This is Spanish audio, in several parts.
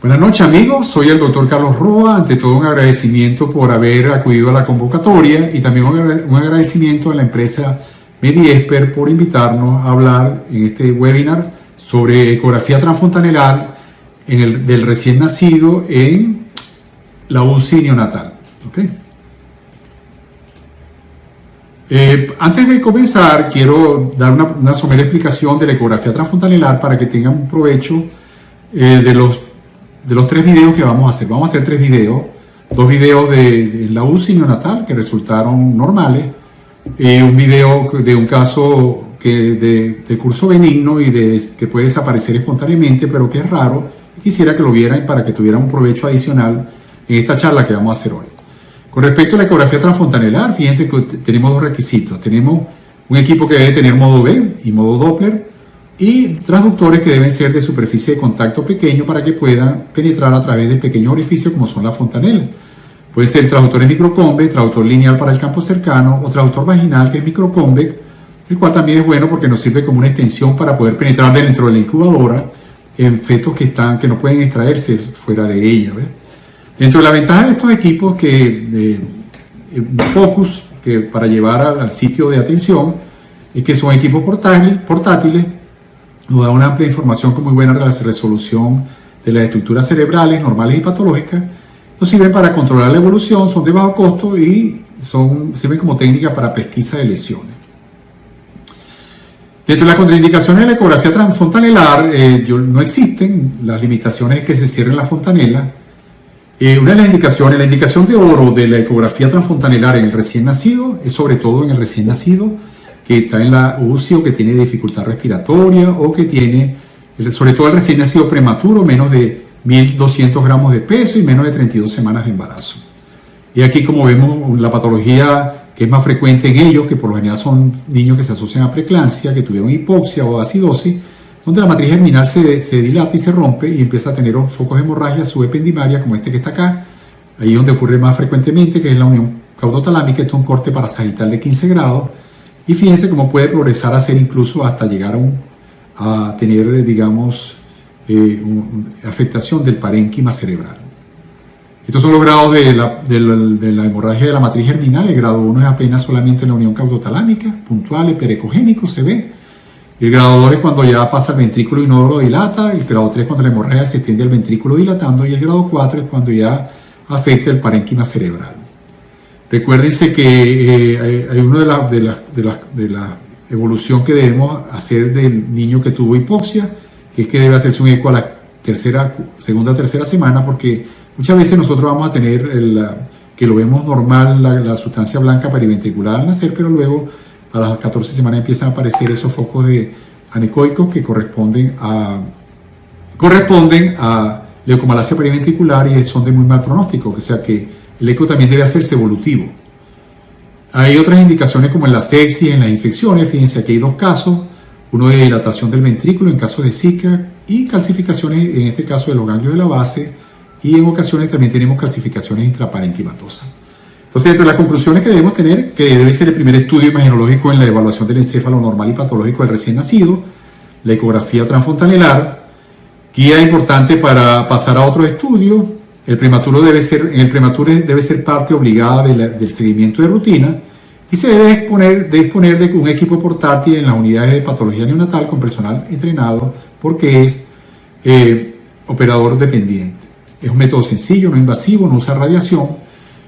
Buenas noches amigos, soy el doctor Carlos Roa. Ante todo un agradecimiento por haber acudido a la convocatoria y también un agradecimiento a la empresa Mediesper por invitarnos a hablar en este webinar sobre ecografía transfontanelar del recién nacido en la UCI neonatal. ¿Okay? Antes de comenzar, quiero dar una somera explicación de la ecografía transfontanelar para que tengan un provecho de los tres videos que vamos a hacer. Vamos a hacer tres videos, dos videos de la UCI neonatal que resultaron normales, un video de un caso de curso benigno y que puede desaparecer espontáneamente, pero que es raro, y quisiera que lo vieran para que tuvieran un provecho adicional en esta charla que vamos a hacer hoy. Con respecto a la ecografía transfontanelar, fíjense que tenemos dos requisitos. Tenemos un equipo que debe tener modo B y modo Doppler, y transductores que deben ser de superficie de contacto pequeño para que puedan penetrar a través de pequeños orificios como son las fontanelas. Puede ser transductores microconvex, traductor lineal para el campo cercano o traductor vaginal que es microconvex, el cual también es bueno porque nos sirve como una extensión para poder penetrar dentro de la incubadora en fetos que no pueden extraerse fuera de ella. ¿Ves? Dentro de la ventaja de estos equipos Focus, que para llevar al sitio de atención, es que son equipos portátiles. Nos da una amplia información con muy buena resolución de las estructuras cerebrales, normales y patológicas. Nos sirven para controlar la evolución, son de bajo costo y sirven como técnica para pesquisa de lesiones. Dentro de las contraindicaciones de la ecografía transfontanelar no existen las limitaciones que se cierren la fontanela. Una de las indicaciones, la indicación de oro de la ecografía transfontanelar en el recién nacido, es sobre todo en el recién nacido, que está en la UCI o que tiene dificultad respiratoria o que tiene, sobre todo el recién nacido prematuro, menos de 1.200 gramos de peso y menos de 32 semanas de embarazo. Y aquí, como vemos, la patología que es más frecuente en ellos, que por lo general son niños que se asocian a preeclampsia, que tuvieron hipoxia o acidosis, donde la matriz germinal se dilata y se rompe y empieza a tener focos de hemorragia subependimaria, como este que está acá, ahí donde ocurre más frecuentemente, que es la unión caudotalámica. Esto es un corte parasagital de 15 grados. Y fíjense cómo puede progresar a ser incluso hasta llegar a tener, digamos, afectación del parénquima cerebral. Estos son los grados de la hemorragia de la matriz germinal. El grado 1 es apenas solamente la unión caudotalámica, puntual, hiperecogénico, se ve. El grado 2 es cuando ya pasa el ventrículo inodoro dilata. El grado 3 es cuando la hemorragia se extiende al ventrículo dilatando. Y el grado 4 es cuando ya afecta el parénquima cerebral. Recuérdense que hay una de la evolución que debemos hacer del niño que tuvo hipoxia, que es que debe hacerse un eco a la segunda o tercera semana, porque muchas veces nosotros vamos a tener que lo vemos normal, la sustancia blanca periventricular al nacer, pero luego a las 14 semanas empiezan a aparecer esos focos anecoicos que corresponden a leucomalacia periventricular y son de muy mal pronóstico, o sea que el eco también debe hacerse evolutivo. Hay otras indicaciones como en la sepsis, en las infecciones. Fíjense, aquí hay dos casos, uno de dilatación del ventrículo en caso de Zika y calcificaciones, en este caso de los ganglios de la base, y en ocasiones también tenemos calcificaciones intraparenquimatosas. Entonces, entre las conclusiones que debemos tener, que debe ser el primer estudio imagenológico en la evaluación del encéfalo normal y patológico del recién nacido, la ecografía transfontanelar, guía importante para pasar a otro estudio. En el prematuro debe ser parte obligada del seguimiento de rutina y se debe disponer de un equipo portátil en las unidades de patología neonatal con personal entrenado porque es operador dependiente. Es un método sencillo, no invasivo, no usa radiación.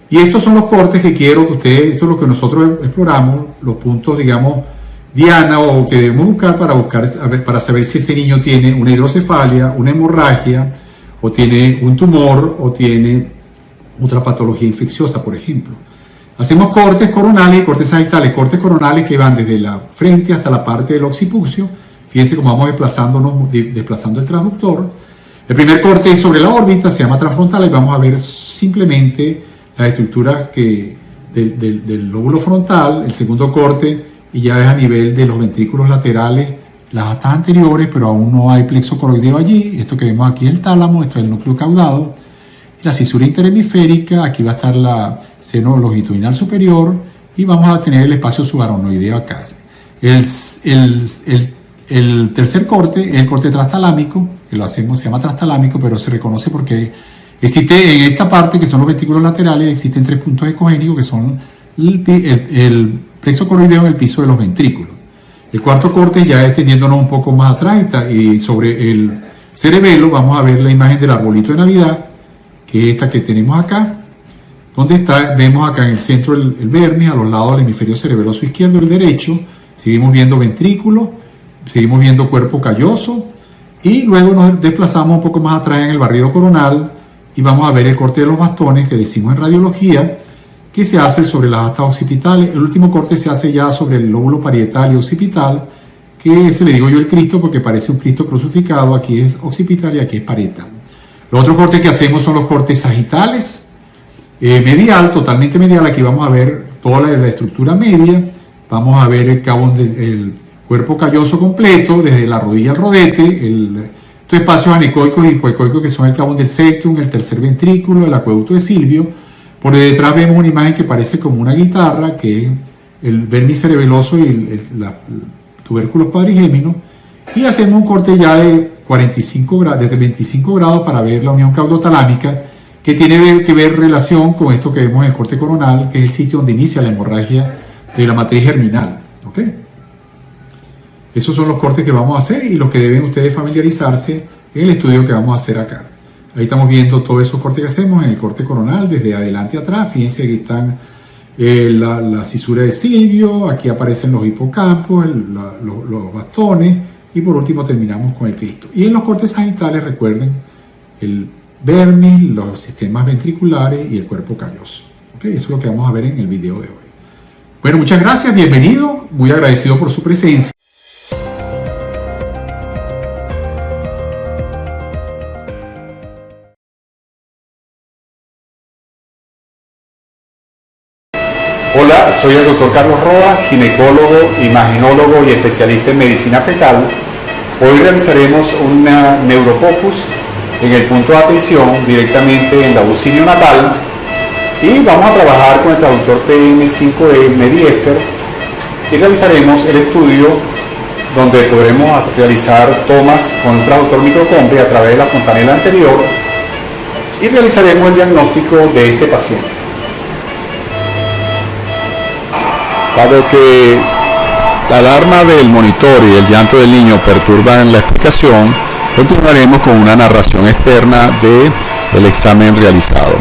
Y estos son los cortes que quiero que ustedes, esto es lo que nosotros exploramos, los puntos, digamos, diana o que debemos buscar para saber si ese niño tiene una hidrocefalia, una hemorragia, o tiene un tumor, o tiene otra patología infecciosa, por ejemplo. Hacemos cortes coronales y cortes sagittales. Cortes coronales que van desde la frente hasta la parte del occipucio. Fíjense cómo vamos desplazando el transductor. El primer corte es sobre la órbita, se llama transfrontal, y vamos a ver simplemente las estructuras del lóbulo frontal. El segundo corte, y ya es a nivel de los ventrículos laterales, las astas anteriores, pero aún no hay plexo coroideo allí. Esto que vemos aquí es el tálamo, esto es el núcleo caudado. La cisura interhemisférica, aquí va a estar la seno longitudinal superior y vamos a tener el espacio subaronoideo acá. El El tercer corte es el corte trastalámico, que lo hacemos, se llama trastalámico, pero se reconoce porque existe en esta parte, que son los ventrículos laterales, existen 3 puntos ecogénicos que son el plexo coroideo en el piso de los ventrículos. El cuarto corte ya extendiéndonos un poco más atrás y sobre el cerebelo vamos a ver la imagen del arbolito de Navidad, que es esta que tenemos acá, donde está, vemos acá en el centro el vermis, a los lados del hemisferio cerebeloso izquierdo y el derecho, seguimos viendo ventrículo, seguimos viendo cuerpo calloso y luego nos desplazamos un poco más atrás en el barrido coronal y vamos a ver el corte de los bastones que decimos en radiología, que se hace sobre las astas occipitales. El último corte se hace ya sobre el lóbulo parietal y occipital, que ese le digo yo el Cristo porque parece un Cristo crucificado, aquí es occipital y aquí es parietal. Los otros cortes que hacemos son los cortes sagitales, medial, totalmente medial. Aquí vamos a ver toda la estructura media, vamos a ver el cuerpo calloso completo, desde la rodilla al rodete, estos espacios anecoicos y hipoecoicos que son el cabón del septum, el tercer ventrículo, el acueducto de Silvio. Por detrás vemos una imagen que parece como una guitarra, que es el vermis cerebeloso y el tubérculo cuadrigémino. Y hacemos un corte ya de 45 grados, desde 25 grados para ver la unión caudotalámica, que tiene que ver relación con esto que vemos en el corte coronal, que es el sitio donde inicia la hemorragia de la matriz germinal. ¿Ok? Esos son los cortes que vamos a hacer y los que deben ustedes familiarizarse en el estudio que vamos a hacer acá. Ahí estamos viendo todos esos cortes que hacemos en el corte coronal, desde adelante a atrás. Fíjense que están la cisura de Silvio, aquí aparecen los hipocampos, los bastones, y por último terminamos con el Cristo. Y en los cortes sagitales, recuerden, el vermis, los sistemas ventriculares y el cuerpo calloso. ¿Okay? Eso es lo que vamos a ver en el video de hoy. Bueno, muchas gracias, bienvenido, muy agradecido por su presencia. Hola, soy el Dr. Carlos Roa, ginecólogo, imaginólogo y especialista en medicina fetal. Hoy realizaremos una neuropocus en el punto de atención directamente en la UCI neonatal y vamos a trabajar con el traductor PM5E Mediester y realizaremos el estudio donde podremos realizar tomas con un traductor microcombi a través de la fontanela anterior y realizaremos el diagnóstico de este paciente. Dado que la alarma del monitor y el llanto del niño perturban la explicación, continuaremos con una narración externa del examen realizado.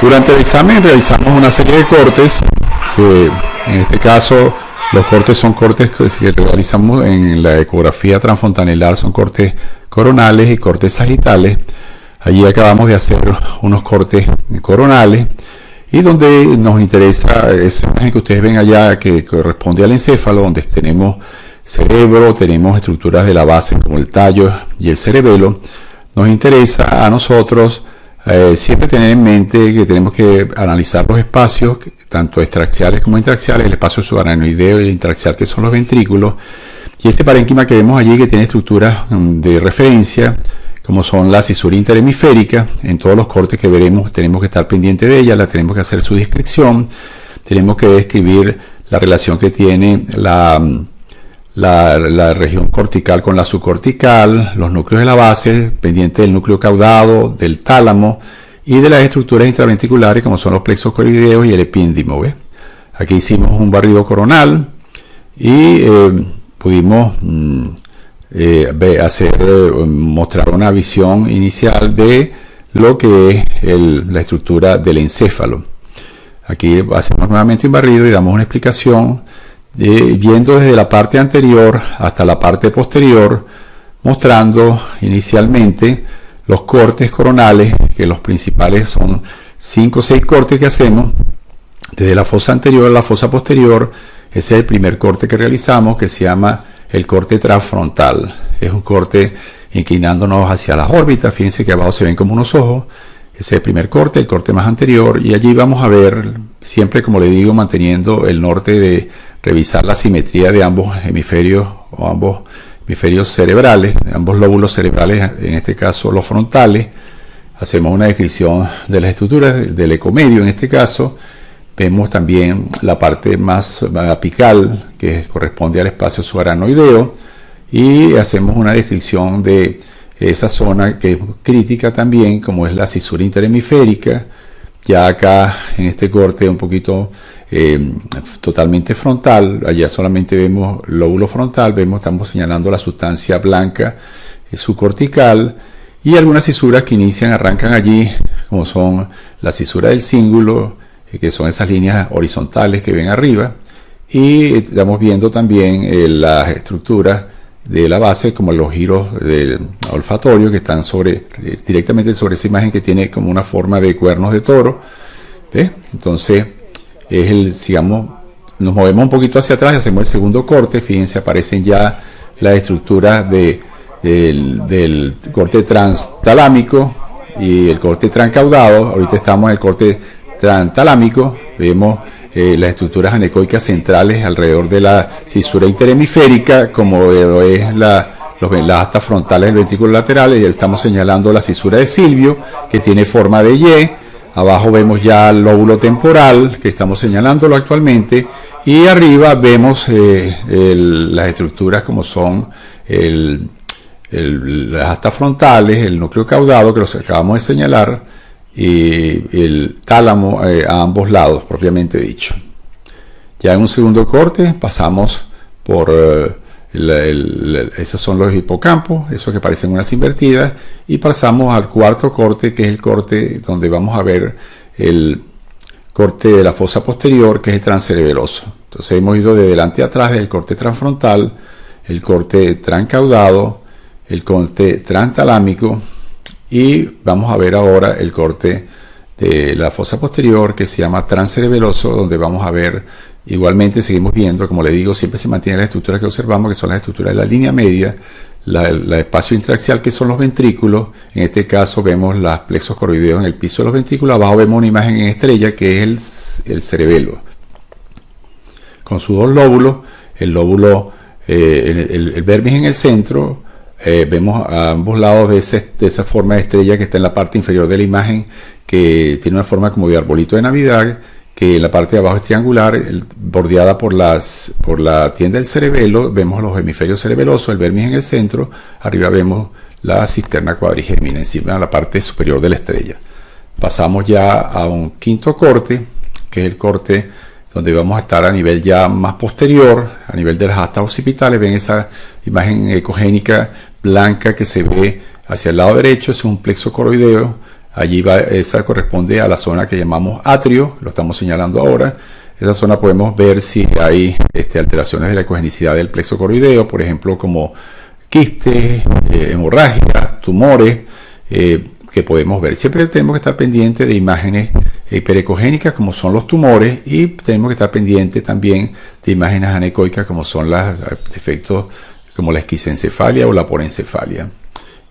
Durante el examen realizamos una serie de cortes, que en este caso los cortes son cortes que realizamos en la ecografía transfontanelar, son cortes coronales y cortes sagitales. Allí acabamos de hacer unos cortes coronales. Y donde nos interesa esa imagen que ustedes ven allá, que corresponde al encéfalo, donde tenemos cerebro, tenemos estructuras de la base como el tallo y el cerebelo. Nos interesa a nosotros siempre tener en mente que tenemos que analizar los espacios, tanto extraxiales como intraxiales, el espacio subaranoideo y el intraxial, que son los ventrículos. Y este parénquima que vemos allí, que tiene estructuras de referencia, como son la cisura interhemisférica. En todos los cortes que veremos tenemos que estar pendiente de ella, tenemos que hacer su descripción, tenemos que describir la relación que tiene la región cortical con la subcortical, los núcleos de la base, pendiente del núcleo caudado, del tálamo y de las estructuras intraventriculares como son los plexos coroideos y el epíndimo. ¿Ve? Aquí hicimos un barrido coronal y pudimos mostrar una visión inicial de lo que es la estructura del encéfalo. Aquí hacemos nuevamente un barrido y damos una explicación viendo desde la parte anterior hasta la parte posterior, mostrando inicialmente los cortes coronales, que los principales son 5 o 6 cortes que hacemos desde la fosa anterior a la fosa posterior. Ese es el primer corte que realizamos, que se llama el corte transfrontal. Es un corte inclinándonos hacia las órbitas. Fíjense que abajo se ven como unos ojos. Ese es el primer corte, el corte más anterior. Y allí vamos a ver, siempre como le digo, manteniendo el norte de revisar la simetría de ambos hemisferios o ambos hemisferios cerebrales, de ambos lóbulos cerebrales, en este caso los frontales. Hacemos una descripción de las estructuras del ecomedio en este caso. Vemos también la parte más apical, que corresponde al espacio subaranoideo, y hacemos una descripción de esa zona que es crítica también, como es la cisura interhemisférica. Ya acá en este corte un poquito totalmente frontal, allá solamente vemos lóbulo frontal, estamos señalando la sustancia blanca subcortical, y algunas cisuras que arrancan allí, como son la cisura del cíngulo, que son esas líneas horizontales que ven arriba, y estamos viendo también las estructuras de la base, como los giros del olfatorio que están directamente sobre esa imagen que tiene como una forma de cuernos de toro. ¿Ves? Entonces sigamos, nos movemos un poquito hacia atrás y hacemos el segundo corte. Fíjense, aparecen ya las estructuras del corte transtalámico y el corte trancaudado. Ahorita estamos en el corte transtalámico. Vemos las estructuras anecoicas centrales alrededor de la cisura interhemisférica, como es las astas frontales del ventrículo lateral, y estamos señalando la cisura de Silvio, que tiene forma de Y. Abajo vemos ya el lóbulo temporal, que estamos señalándolo actualmente, y arriba vemos las estructuras como son las astas frontales, el núcleo caudado, que los acabamos de señalar, y el tálamo a ambos lados, propiamente dicho. Ya en un segundo corte pasamos por esos son los hipocampos, esos que parecen unas invertidas, y pasamos al cuarto corte, que es el corte donde vamos a ver el corte de la fosa posterior, que es el transcerebeloso. Entonces hemos ido de delante a atrás del corte transfrontal, el corte trancaudado, el corte transtalámico, y vamos a ver ahora el corte de la fosa posterior, que se llama transcerebeloso, donde vamos a ver, igualmente seguimos viendo, como le digo, siempre se mantienen las estructuras que observamos, que son las estructuras de la línea media, el espacio intraaxial, que son los ventrículos. En este caso vemos los plexos coroideos en el piso de los ventrículos. Abajo vemos una imagen en estrella, que es el cerebelo, con sus dos lóbulos, el lóbulo, el vermis en el centro. Vemos a ambos lados de esa forma de estrella que está en la parte inferior de la imagen, que tiene una forma como de arbolito de Navidad, que en la parte de abajo es triangular, bordeada por la tienda del cerebelo. Vemos los hemisferios cerebelosos, el vermis en el centro. Arriba vemos la cisterna cuadrigémina encima de la parte superior de la estrella. Pasamos ya a un quinto corte, que es el corte donde vamos a estar a nivel ya más posterior, a nivel de las astas occipitales. Ven esa imagen ecogénica blanca que se ve hacia el lado derecho, es un plexo coroideo. Allí esa corresponde a la zona que llamamos atrio, lo estamos señalando ahora. Esa zona podemos ver si hay alteraciones de la ecogenicidad del plexo coroideo, por ejemplo, como quistes, hemorragias, tumores, que podemos ver. Siempre tenemos que estar pendientes de imágenes hiperecogénicas, como son los tumores, y tenemos que estar pendientes también de imágenes anecoicas, como son los defectos como la esquisencefalia o la porencefalia.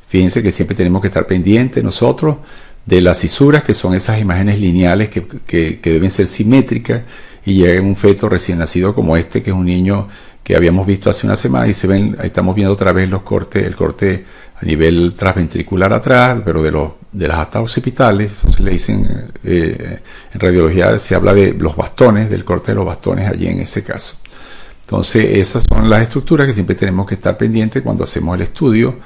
Fíjense que siempre tenemos que estar pendientes nosotros de las cisuras, que son esas imágenes lineales que deben ser simétricas, y llega un feto recién nacido como este, que es un niño que habíamos visto hace una semana, y ahí estamos viendo otra vez el corte a nivel transventricular atrás, pero de las astas occipitales. Eso se le dicen, en radiología se habla de los bastones, del corte de los bastones allí en ese caso. Entonces esas son las estructuras que siempre tenemos que estar pendientes cuando hacemos el estudio,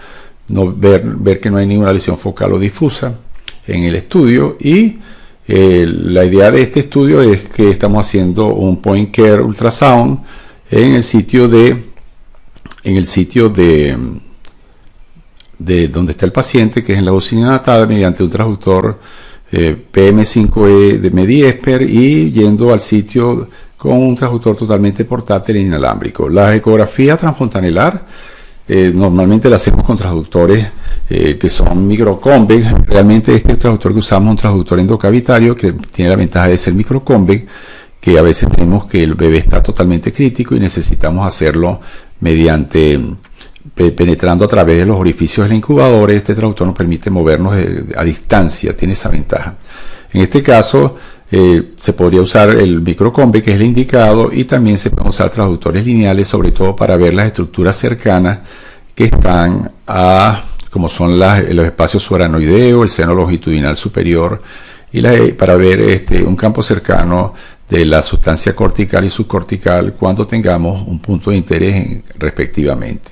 ver que no hay ninguna lesión focal o difusa en el estudio. Y la idea de este estudio es que estamos haciendo un point care ultrasound en el sitio de donde está el paciente, que es en la bocina natal, mediante un transductor PM5E de Mediesper, y yendo al sitio con un transductor totalmente portátil e inalámbrico. La ecografía transfontanelar normalmente la hacemos con transductores que son microconvex. Realmente este transductor que usamos es un transductor endocavitario que tiene la ventaja de ser microconvex, que a veces tenemos que el bebé está totalmente crítico y necesitamos hacerlo mediante penetrando a través de los orificios de la incubadora. Este transductor nos permite movernos a distancia, tiene esa ventaja. En este caso se podría usar el microconvex, que es el indicado, y también se pueden usar transductores lineales, sobre todo para ver las estructuras cercanas que están como son los espacios subaranoideos, el seno longitudinal superior, y para ver un campo cercano de la sustancia cortical y subcortical cuando tengamos un punto de interés respectivamente.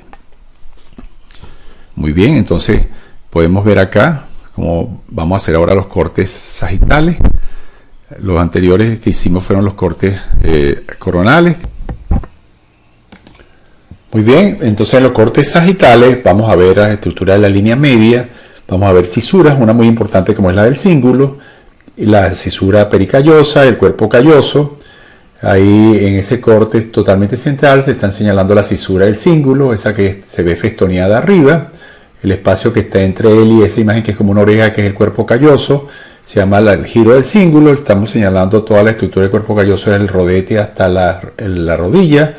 Muy bien, entonces podemos ver acá cómo vamos a hacer ahora los cortes sagitales. Los anteriores que hicimos fueron los cortes coronales. Muy bien, entonces en los cortes sagitales vamos a ver la estructura de la línea media, vamos a ver cisuras, una muy importante como es la del cíngulo, la cisura pericallosa, el cuerpo calloso. Ahí en ese corte totalmente central se están señalando la cisura del cíngulo, esa que se ve festoneada arriba, el espacio que está entre él y esa imagen que es como una oreja, que es el cuerpo calloso, se llama el giro del cíngulo. Estamos señalando toda la estructura del cuerpo calloso desde el rodete hasta la rodilla,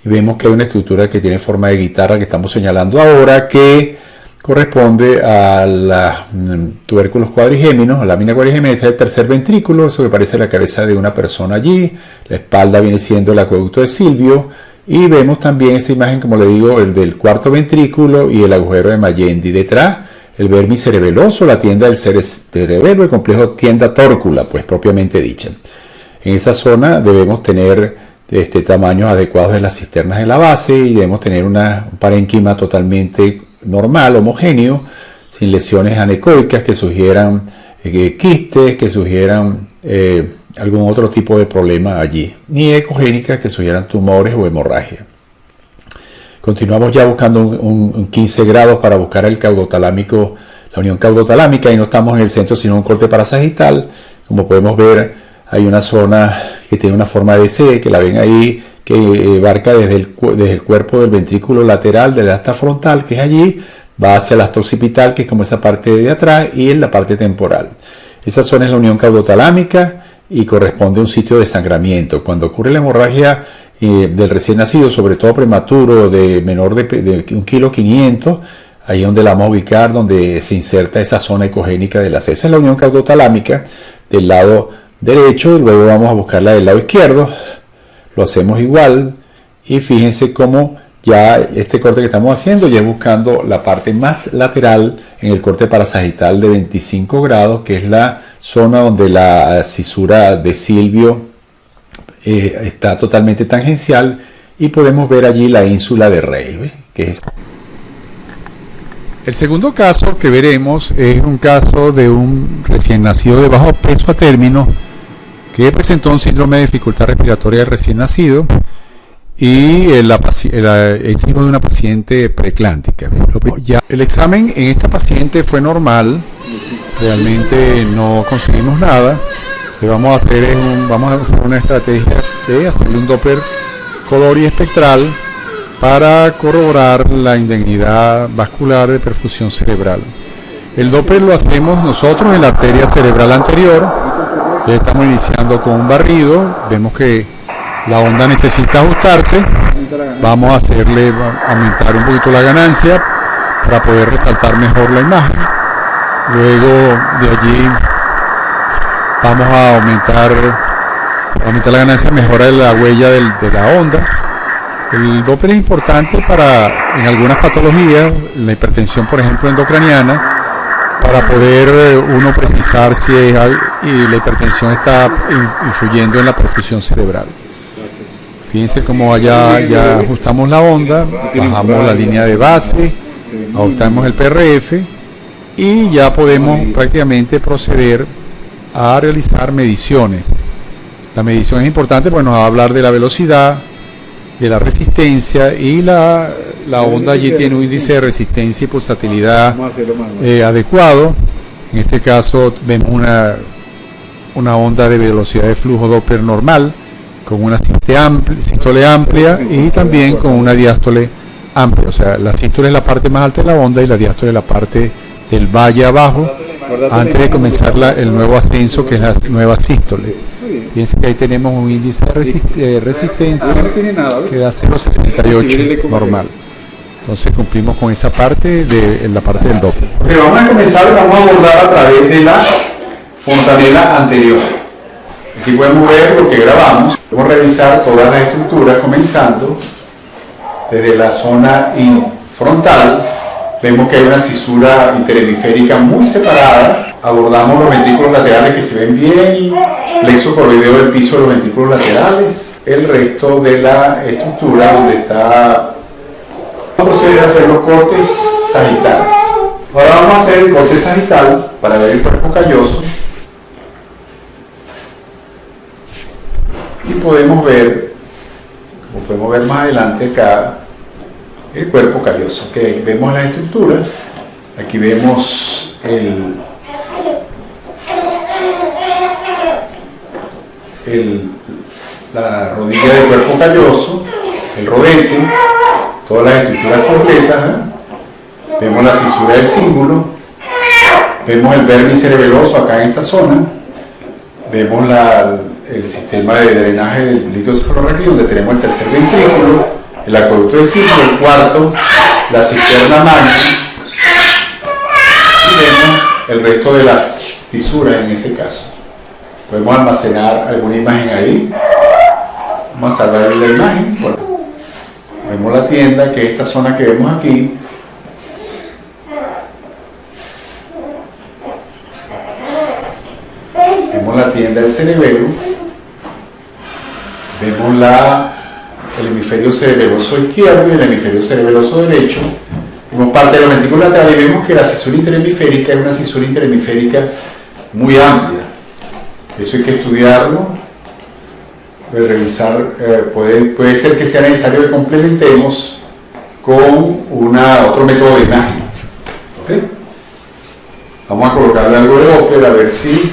y vemos que hay una estructura que tiene forma de guitarra que estamos señalando ahora, que corresponde a los tubérculos cuadrigéminos, a la lámina cuadrigémina. Este es el tercer ventrículo, eso que parece la cabeza de una persona allí. La espalda viene siendo el acueducto de Silvio, y vemos también esa imagen, como le digo, el del cuarto ventrículo y el agujero de Magendie. Detrás, el vermis cerebeloso, la tienda del cerebelo, el complejo tienda tórcula, pues propiamente dicha. En esa zona debemos tener tamaños adecuados de las cisternas en la base, y debemos tener un parénquima totalmente normal, homogéneo, sin lesiones anecoicas que sugieran quistes, que sugieran algún otro tipo de problema allí, ni ecogénicas que sugieran tumores o hemorragia. Continuamos ya buscando un 15 grados para buscar el caudotalámico, la unión caudotalámica, y no estamos en el centro sino en un corte parasagital. Como podemos ver, hay una zona que tiene una forma de C, que la ven ahí, que abarca desde el cuerpo del ventrículo lateral del asta frontal, que es allí, va hacia el asta occipital, que es como esa parte de atrás, y en la parte temporal. Esa zona es la unión caudotalámica y corresponde a un sitio de sangramiento. Cuando ocurre la hemorragia del recién nacido, sobre todo prematuro, de menor de 1,5 kg, ahí es donde la vamos a ubicar, donde se inserta esa zona ecogénica de la C. Esa es la unión caudotalámica del lado derecho, y luego vamos a buscarla del lado izquierdo. Lo hacemos igual, y fíjense cómo ya este corte que estamos haciendo ya es buscando la parte más lateral en el corte parasagital de 25 grados, que es la zona donde la cisura de Silvio está totalmente tangencial, y podemos ver allí la ínsula de Rayleigh, que es. El segundo caso que veremos es un caso de un recién nacido de bajo peso a término que presentó un síndrome de dificultad respiratoria del recién nacido, y es hijo de una paciente preeclántica. Ya el examen en esta paciente fue normal, realmente no conseguimos nada. Lo que vamos a hacer es una estrategia de hacerle un Doppler color y espectral para corroborar la indemnidad vascular de perfusión cerebral. El Doppler lo hacemos nosotros en la arteria cerebral anterior. Ya estamos iniciando con un barrido, vemos que la onda necesita ajustarse, vamos a aumentar un poquito la ganancia para poder resaltar mejor la imagen. Luego de allí vamos a aumentar la ganancia, mejora la huella de la onda. El Doppler es importante en algunas patologías, la hipertensión por ejemplo endocraniana, para poder uno precisar si la hipertensión está influyendo en la perfusión cerebral. Fíjense cómo ya ajustamos la onda, bajamos la línea de base, ajustamos el PRF, y ya podemos prácticamente proceder a realizar mediciones. La medición es importante porque nos va a hablar de la velocidad, de la resistencia, y la onda allí tiene un índice de resistencia y pulsatilidad adecuado. En este caso vemos una onda de velocidad de flujo Doppler normal, con una sístole amplia y también con una diástole amplia. O sea, la sístole es la parte más alta de la onda y la diástole es la parte del valle abajo, antes de comenzar el nuevo ascenso, que es la nueva sístole. Fíjense que ahí tenemos un índice de resistencia que da 0,68 normal. Entonces cumplimos con esa parte en la parte del Doppler. Okay, vamos a comenzar, vamos a abordar a través de la fontanela anterior. Aquí podemos ver lo que grabamos. Vamos a revisar todas las estructuras, comenzando desde la zona frontal. Vemos que hay una cisura interhemisférica muy separada. Abordamos los ventrículos laterales que se ven bien, plexo coroideo del piso de los ventrículos laterales, el resto de la estructura donde está. Vamos a proceder a hacer los cortes sagittales. Ahora vamos a hacer el corte sagital para ver el cuerpo calloso. Y podemos ver, como podemos ver más adelante acá, el cuerpo calloso. Que aquí vemos la estructura, aquí vemos la rodilla del cuerpo calloso, el rodete, todas las estructuras completas, ¿eh? Vemos la cisura del cíngulo, vemos el vértice cerebeloso acá en esta zona, vemos el sistema de drenaje del líquido cefalorraquídeo, donde tenemos el tercer ventrículo, el acueducto del cíngulo, el cuarto, la cisterna magna, y vemos el resto de las cisuras en ese caso. Podemos almacenar alguna imagen ahí. Vamos a salvar la imagen. Bueno, vemos la tienda, que es esta zona que vemos aquí. Vemos la tienda del cerebelo. Vemos el hemisferio cerebeloso izquierdo y el hemisferio cerebeloso derecho. Vemos parte de los ventrículos laterales y vemos que la cisura interhemisférica es una cisura interhemisférica muy amplia. Eso hay que estudiarlo, revisar, puede ser que sea necesario que complementemos con otro método de imagen. ¿Okay? Vamos a colocarle algo de Doppler a ver si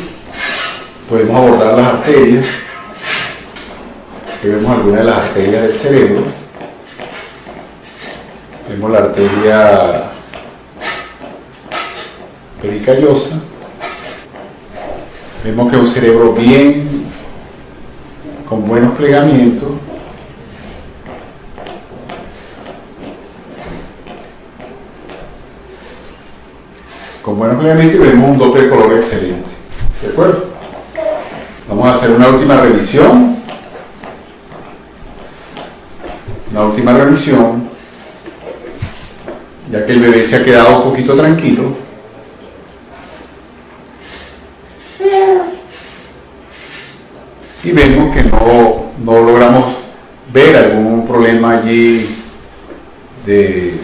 podemos abordar las arterias. Aquí vemos algunas de las arterias del cerebro. Vemos la arteria pericallosa. Vemos que es un cerebro con buenos plegamientos. Con buenos plegamientos, y vemos un Doppler color excelente. ¿De acuerdo? Vamos a hacer una última revisión. Ya que el bebé se ha quedado un poquito tranquilo. Y vemos que no logramos ver algún problema allí en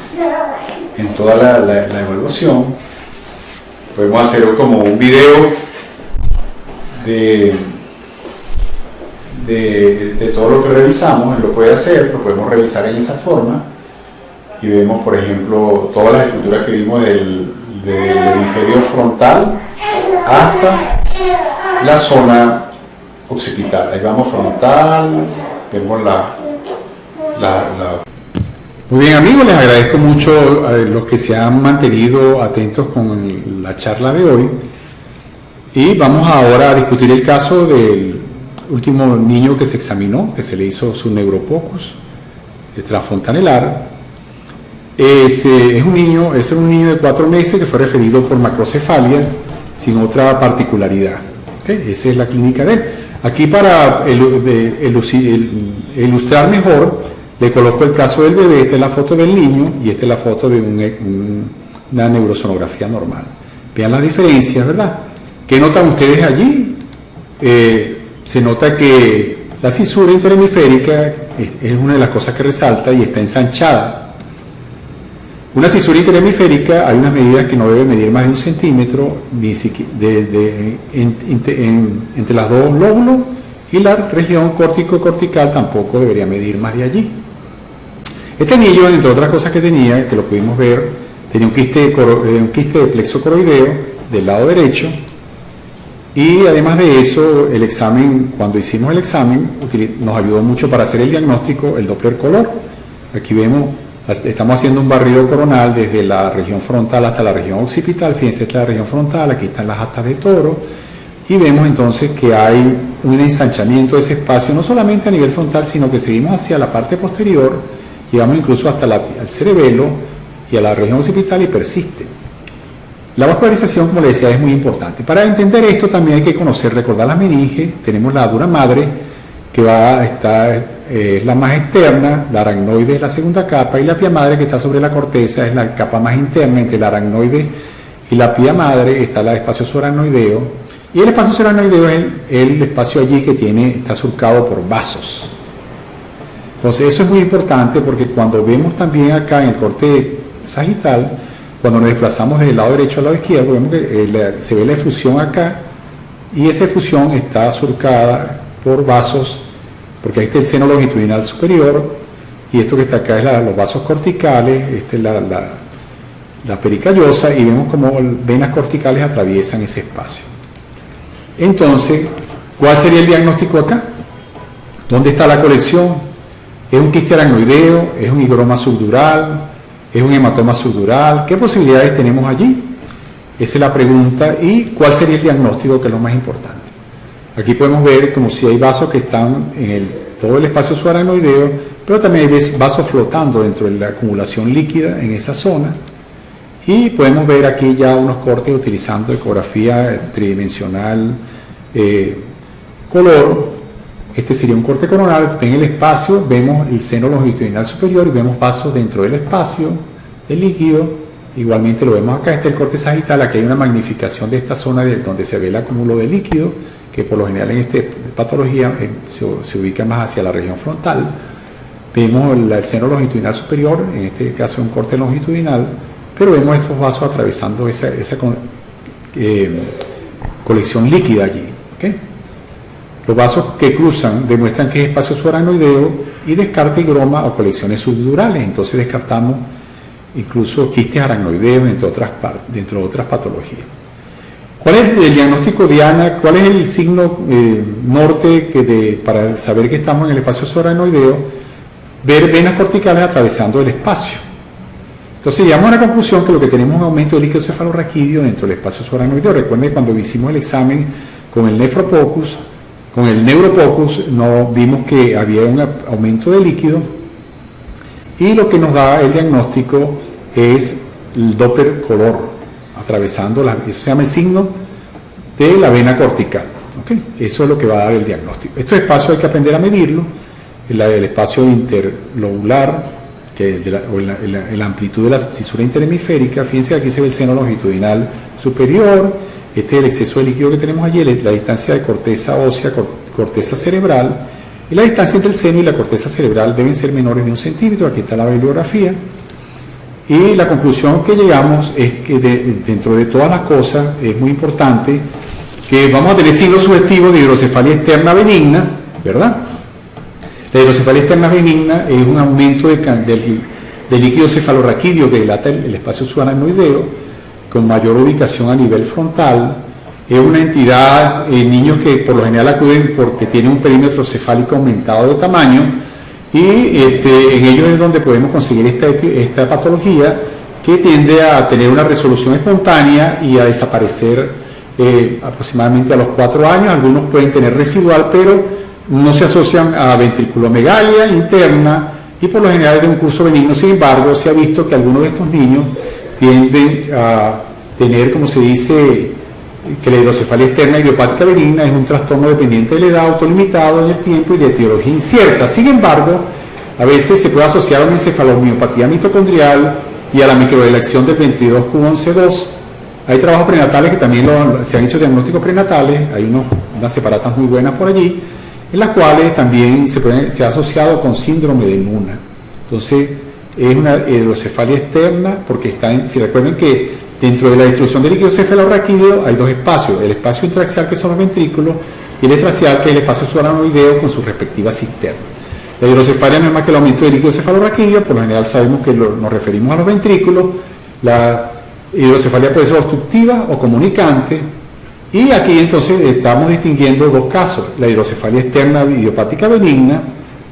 toda la evaluación. Podemos hacer como un video de todo lo que revisamos. Él lo puede hacer, lo podemos revisar en esa forma. Y vemos, por ejemplo, todas las estructuras que vimos del hemisferio frontal hasta la zona occipital. Ahí vamos frontal, vemos Muy bien, amigos, les agradezco mucho a los que se han mantenido atentos con la charla de hoy. Y vamos ahora a discutir el caso del último niño que se examinó, que se le hizo su neuropocus transfontanelar. Es un niño de 4 meses que fue referido por macrocefalia sin otra particularidad. ¿Okay? Esa es la clínica de él. Aquí, para ilustrar mejor, le coloco el caso del bebé. Esta es la foto del niño y esta es la foto de una neurosonografía normal. Vean las diferencias, ¿verdad? ¿Qué notan ustedes allí? Se nota que la cisura interhemisférica es una de las cosas que resalta y está ensanchada. Una cisura interhemisférica, hay unas medidas que no debe medir más de 1 centímetro entre los dos lóbulos, y la región córtico-cortical tampoco debería medir más de allí. Este niño, entre otras cosas que tenía, que lo pudimos ver, tenía un quiste de plexo coroideo del lado derecho, y además de eso, el examen, cuando hicimos el examen, nos ayudó mucho para hacer el diagnóstico, el Doppler color. Aquí vemos, estamos haciendo un barrido coronal desde la región frontal hasta la región occipital. Fíjense, esta es la región frontal, aquí están las astas de toro, y vemos entonces que hay un ensanchamiento de ese espacio, no solamente a nivel frontal, sino que seguimos hacia la parte posterior, llegamos incluso hasta el cerebelo y a la región occipital y persiste. La vascularización, como les decía, es muy importante. Para entender esto también hay que recordar las meninges. Tenemos la dura madre, que va a estar la más externa, la aracnoide es la segunda capa, y la pía madre, que está sobre la corteza, es la capa más interna. Entre la aracnoide y la pía madre está el espacio subaracnoideo, y el espacio subaracnoideo es el espacio allí que está surcado por vasos. Entonces eso es muy importante, porque cuando vemos también acá en el corte sagital, cuando nos desplazamos del lado derecho al lado izquierdo, vemos que se ve la efusión acá, y esa efusión está surcada por vasos, porque ahí está el seno longitudinal superior, y esto que está acá es los vasos corticales, esta es la pericallosa, y vemos como venas corticales atraviesan ese espacio. Entonces, ¿cuál sería el diagnóstico acá? ¿Dónde está la colección? ¿Es un quiste aracnoideo? ¿Es un higroma subdural? ¿Es un hematoma subdural? ¿Qué posibilidades tenemos allí? Esa es la pregunta. ¿Y cuál sería el diagnóstico, que es lo más importante? Aquí podemos ver como si hay vasos que están en todo el espacio subaracnoideo, pero también hay vasos flotando dentro de la acumulación líquida en esa zona. Y podemos ver aquí ya unos cortes utilizando ecografía tridimensional color. Este sería un corte coronal. En el espacio vemos el seno longitudinal superior y vemos vasos dentro del espacio del líquido. Igualmente lo vemos acá, este es el corte sagital. Aquí hay una magnificación de esta zona donde se ve el acúmulo de líquido, que por lo general en esta patología se ubica más hacia la región frontal. Vemos el seno longitudinal superior, en este caso un corte longitudinal, pero vemos estos vasos atravesando esa colección líquida allí. ¿Okay? Los vasos que cruzan demuestran que es espacio subaracnoideo y descarta higroma o colecciones subdurales. Entonces descartamos incluso quistes aracnoideos, entre otras patologías. ¿Cuál es el diagnóstico diana? ¿Cuál es el signo norte para saber que estamos en el espacio subaracnoideo? Ver venas corticales atravesando el espacio. Entonces llegamos a la conclusión que lo que tenemos es un aumento del líquido cefalorraquídeo dentro del espacio subaracnoideo. Recuerden, cuando hicimos el examen con el nefropocus, con el neuropocus, vimos que había un aumento de líquido, y lo que nos da el diagnóstico es el Doppler color atravesando eso se llama el signo de la vena cortical. ¿Okay? Eso es lo que va a dar el diagnóstico. Estos espacios hay que aprender a medirlo. El espacio interlobular, la amplitud de la cisura interhemisférica. Fíjense que aquí se ve el seno longitudinal superior. Este es el exceso de líquido que tenemos allí, la distancia de corteza ósea, corteza cerebral, y la distancia entre el seno y la corteza cerebral deben ser menores de 1 centímetro. Aquí está la bibliografía, y la conclusión que llegamos es que dentro de todas las cosas es muy importante que vamos a tener signos sugestivos de hidrocefalia externa benigna, ¿verdad? La hidrocefalia externa benigna es un aumento del líquido cefalorraquídeo que dilata el espacio subaracnoideo, con mayor ubicación a nivel frontal. Es una entidad en niños que por lo general acuden porque tienen un perímetro cefálico aumentado de tamaño, y en ellos es donde podemos conseguir esta patología, que tiende a tener una resolución espontánea y a desaparecer aproximadamente a los 4 años. Algunos pueden tener residual, pero no se asocian a ventriculomegalia interna, y por lo general es de un curso benigno. Sin embargo, se ha visto que algunos de estos niños tienden a tener, como se dice, que la hidrocefalia externa idiopática benigna es un trastorno dependiente de la edad, autolimitado en el tiempo y de etiología incierta. Sin embargo, a veces se puede asociar a una encefalomiopatía mitocondrial y a la microdeleción del 22q11.2. Hay trabajos prenatales que también se han hecho diagnósticos prenatales, hay unas separatas muy buenas por allí, en las cuales también se ha asociado con síndrome de Luna. Entonces, es una hidrocefalia externa, porque si recuerden que dentro de la distribución del líquido cefalorraquídeo hay dos espacios: el espacio intraaxial, que son los ventrículos, y el extraaxial, que es el espacio subaracnoideo con sus respectivas cisternas. La hidrocefalia no es más que el aumento del líquido cefalorraquídeo. Por lo general sabemos que nos referimos a los ventrículos. La hidrocefalia puede ser obstructiva o comunicante, y aquí entonces estamos distinguiendo dos casos: la hidrocefalia externa idiopática benigna,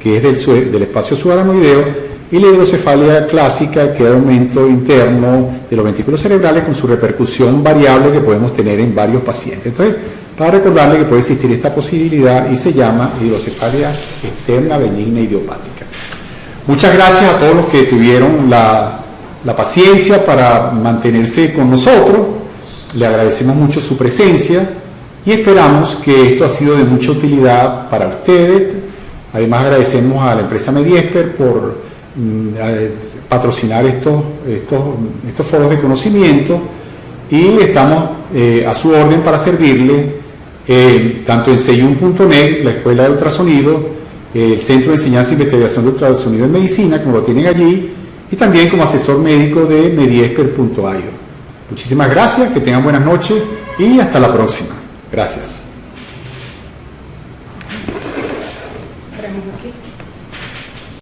que es del espacio subaracnoideo, y la hidrocefalia clásica, que es el aumento interno de los ventrículos cerebrales con su repercusión variable que podemos tener en varios pacientes. Entonces, para recordarle que puede existir esta posibilidad, y se llama hidrocefalia externa benigna idiopática. Muchas gracias a todos los que tuvieron la paciencia para mantenerse con nosotros. Le agradecemos mucho su presencia y esperamos que esto ha sido de mucha utilidad para ustedes. Además, agradecemos a la empresa Mediesper por patrocinar estos foros de conocimiento, y estamos a su orden para servirle, tanto en Ceyun.net, la Escuela de Ultrasonido, el Centro de Enseñanza e Investigación de Ultrasonido en Medicina, como lo tienen allí, y también como asesor médico de Mediesper.io. Muchísimas gracias, que tengan buenas noches y hasta la próxima. Gracias. Paramos aquí.